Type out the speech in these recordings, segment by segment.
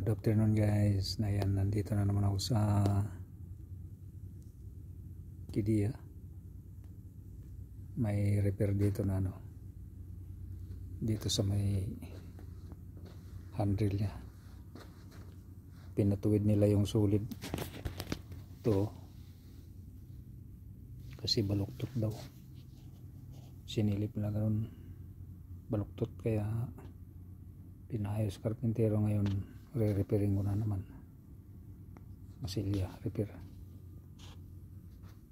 Good afternoon guys. Na yan, nandito na naman ako sa Kidia. May repair dito na dito sa may handle niya. Pinatuwid nila yung sulid to kasi baluktot daw. Sinilip na ganoon baluktot, kaya pinayos karpintero. Ngayon re-repairing ko na naman. Masilya repair.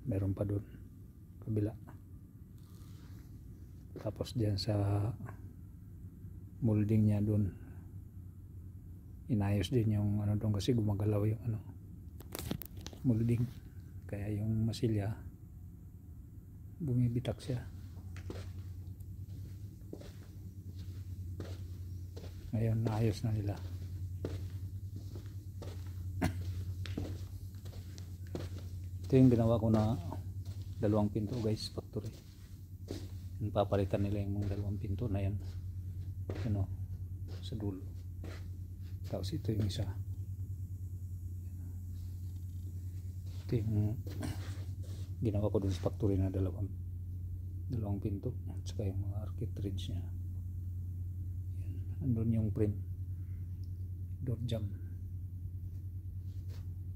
Meron pa doon kabila. Tapos diyan sa molding niya doon inayos din yung doon kasi gumagalaw yung molding, kaya yung masilya bumibitak siya. Ngayon naayos na nila. Ito yung ginawa ko na dalawang pinto guys, factory. Papalitan nila yung dalawang pinto na yan sa dulo. Tapos ito yung isa. Ito yung ginawa ko dun sa factory na dalawang pinto at saka yung mga cartridge nya. Andun yung frame, door jamb.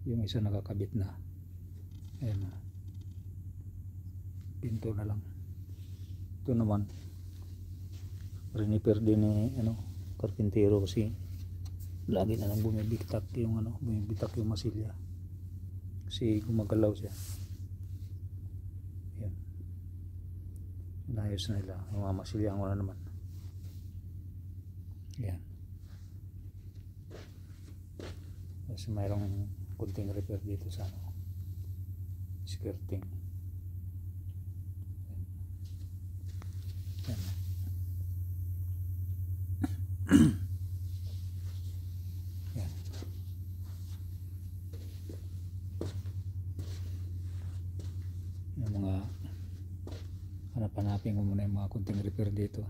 Yung isa nakakabit na. Ayan na, pinto na lang. Ito naman repair din ni karpintero kasi lagi na lang bumibitak yung masilya kasi gumagalaw siya. Ayan, inayos na nila yung mga masilya ko na naman. Ayan, kasi mayroong kunting repair dito sa skirting. Ayan. Ayan. Yung mga hanap-hanapin ko muna yung mga kunting repair dito.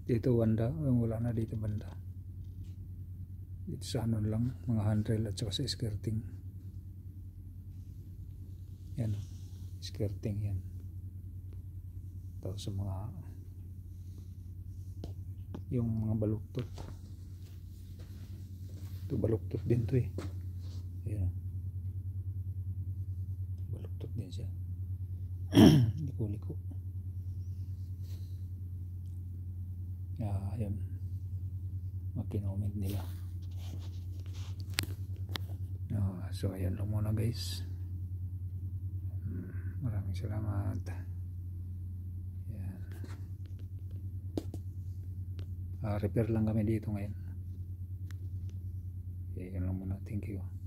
Dito banda, wala na dito banda. Dito sa lang, mga handrail at saka sa skirting. Yan, skirting yan. Tapos sa yung mga baluktot. Ito baluktot din to eh. Ayan, baluktot din siya. Liko-liko. Ayan, makinomit nila. So ayan lang muna guys. Maraming salamat. Ayan. Repair lang kami dito ngayon. Ayan lang muna. Thank you.